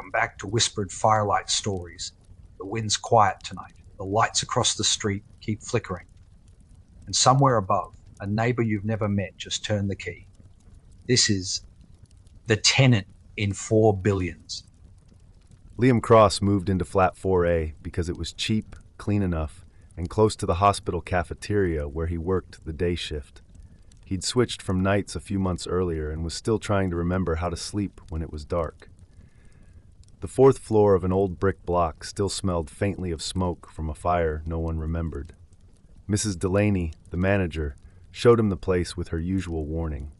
Welcome back to Whispered Firelight Stories. The wind's quiet tonight. The lights across the street keep flickering. And somewhere above, a neighbor you've never met just turned the key. This is the Tenant in 4 Billions. Liam Cross moved into flat 4A because it was cheap, clean enough, and close to the hospital cafeteria where he worked the day shift. He'd switched from nights a few months earlier and was still trying to remember how to sleep when it was dark. The fourth floor of an old brick block still smelled faintly of smoke from a fire no one remembered. Mrs. Delaney, the manager, showed him the place with her usual warning.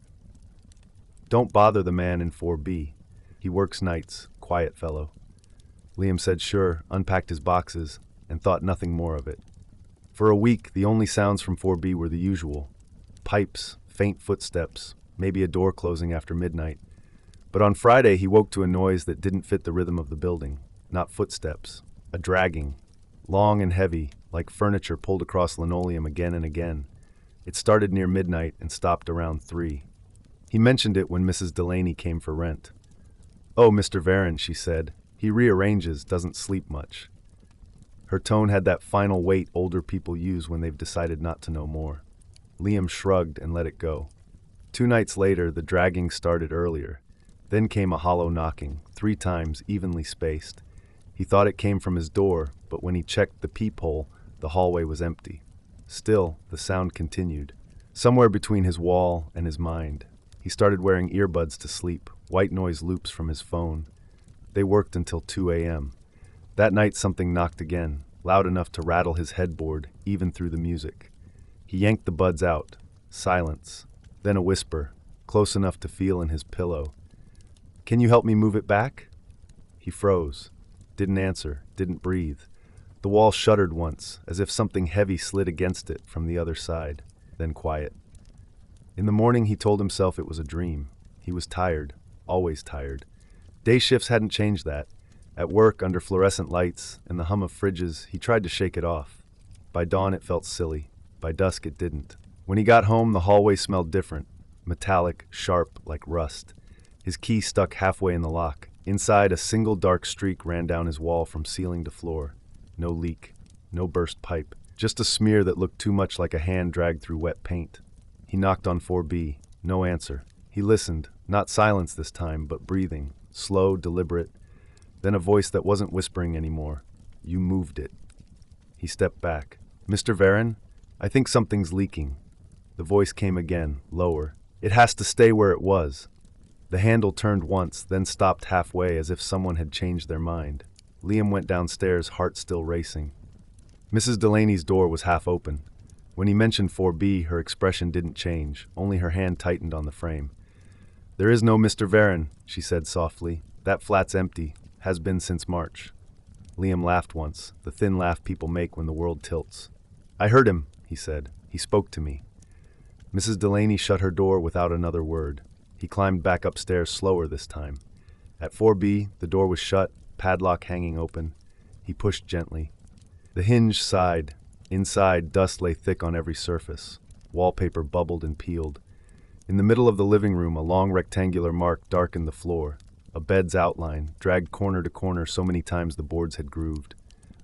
"Don't bother the man in 4B. He works nights, quiet fellow." Liam said sure, unpacked his boxes, and thought nothing more of it. For a week, the only sounds from 4B were the usual. Pipes, faint footsteps, maybe a door closing after midnight. But on Friday, he woke to a noise that didn't fit the rhythm of the building. Not footsteps, a dragging. Long and heavy, like furniture pulled across linoleum again and again. It started near midnight and stopped around 3. He mentioned it when Mrs. Delaney came for rent. "Oh, Mr. Varon," she said. "He rearranges, doesn't sleep much." Her tone had that final weight older people use when they've decided not to know more. Liam shrugged and let it go. 2 nights later, the dragging started earlier. Then came a hollow knocking, 3 times, evenly spaced. He thought it came from his door, but when he checked the peephole, the hallway was empty. Still, the sound continued. Somewhere between his wall and his mind. He started wearing earbuds to sleep, white noise loops from his phone. They worked until 2 a.m. That night something knocked again, loud enough to rattle his headboard, even through the music. He yanked the buds out. Silence. Then a whisper, close enough to feel in his pillow. "Can you help me move it back?" He froze. Didn't answer, didn't breathe. The wall shuddered once, as if something heavy slid against it from the other side. Then quiet. In the morning, he told himself it was a dream. He was tired, always tired. Day shifts hadn't changed that. At work, under fluorescent lights and the hum of fridges, he tried to shake it off. By dawn, it felt silly. By dusk, it didn't. When he got home, the hallway smelled different. Metallic, sharp, like rust. His key stuck halfway in the lock. Inside, a single dark streak ran down his wall from ceiling to floor. No leak. No burst pipe. Just a smear that looked too much like a hand dragged through wet paint. He knocked on 4B. No answer. He listened. Not silence this time, but breathing. Slow, deliberate. Then a voice that wasn't whispering anymore. "You moved it." He stepped back. "Mr. Varon, I think something's leaking." The voice came again, lower. "It has to stay where it was." The handle turned once, then stopped halfway as if someone had changed their mind. Liam went downstairs, heart still racing. Mrs. Delaney's door was half open. When he mentioned 4B, her expression didn't change, only her hand tightened on the frame. "There is no Mr. Varon," she said softly. "That flat's empty. Has been since March." Liam laughed once, the thin laugh people make when the world tilts. "I heard him," he said. "He spoke to me." Mrs. Delaney shut her door without another word. He climbed back upstairs slower this time. At 4B, the door was shut, padlock hanging open. He pushed gently. The hinge sighed. Inside, dust lay thick on every surface. Wallpaper bubbled and peeled. In the middle of the living room, a long rectangular mark darkened the floor. A bed's outline, dragged corner to corner so many times the boards had grooved.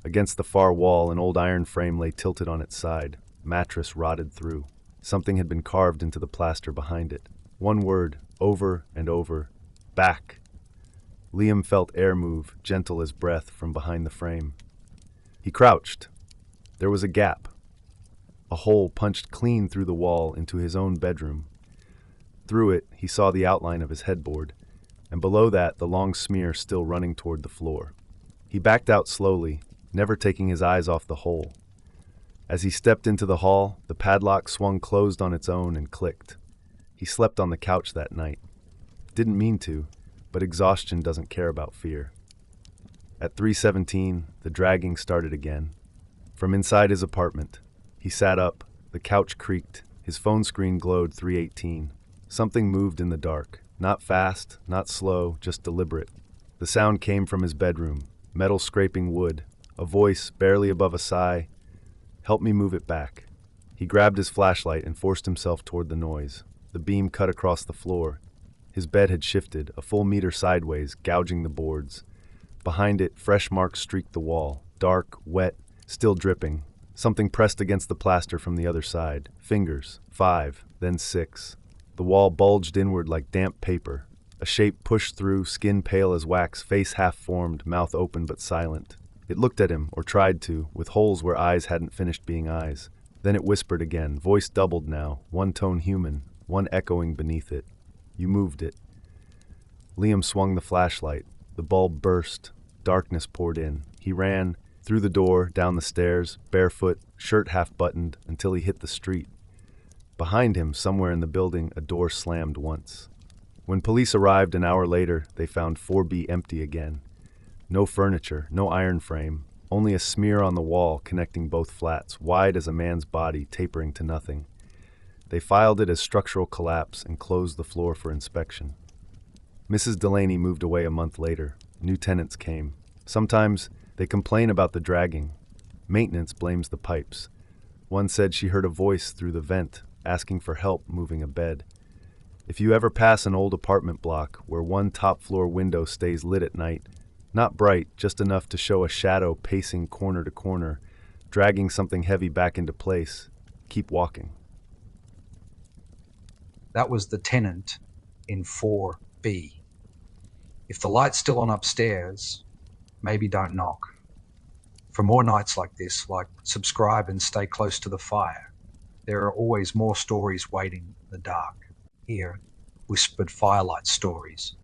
Against the far wall, an old iron frame lay tilted on its side. Mattress rotted through. Something had been carved into the plaster behind it. One word, over and over. "Back." Liam felt air move, gentle as breath, from behind the frame. He crouched. There was a gap. A hole punched clean through the wall into his own bedroom. Through it, he saw the outline of his headboard, and below that, the long smear still running toward the floor. He backed out slowly, never taking his eyes off the hole. As he stepped into the hall, the padlock swung closed on its own and clicked. He slept on the couch that night. Didn't mean to, but exhaustion doesn't care about fear. At 3:17, the dragging started again. From inside his apartment, he sat up, the couch creaked, his phone screen glowed 3:18. Something moved in the dark, not fast, not slow, just deliberate. The sound came from his bedroom, metal scraping wood, a voice barely above a sigh. "Help me move it back." He grabbed his flashlight and forced himself toward the noise. The beam cut across the floor. His bed had shifted, a full meter sideways, gouging the boards. Behind it, fresh marks streaked the wall. Dark, wet, still dripping. Something pressed against the plaster from the other side. Fingers. 5, then 6. The wall bulged inward like damp paper. A shape pushed through, skin pale as wax, face half-formed, mouth open but silent. It looked at him, or tried to, with holes where eyes hadn't finished being eyes. Then it whispered again, voice doubled now, one tone human, one echoing beneath it. You moved it. Liam swung the flashlight. The bulb burst. Darkness poured in. He ran, through the door, down the stairs, barefoot, shirt half-buttoned, until he hit the street. Behind him, somewhere in the building, a door slammed once. When police arrived an hour later, they found 4B empty again. No furniture, no iron frame, only a smear on the wall connecting both flats, wide as a man's body, tapering to nothing. They filed it as structural collapse and closed the floor for inspection. Mrs. Delaney moved away a month later. New tenants came. Sometimes they complain about the dragging. Maintenance blames the pipes. One said she heard a voice through the vent, asking for help moving a bed. If you ever pass an old apartment block where one top-floor window stays lit at night, not bright, just enough to show a shadow pacing corner to corner, dragging something heavy back into place, keep walking. That was the tenant in 4B. If the light's still on upstairs, maybe don't knock. For more nights like this, subscribe and stay close to the fire. There are always more stories waiting in the dark. Here, Whispered Firelight Stories.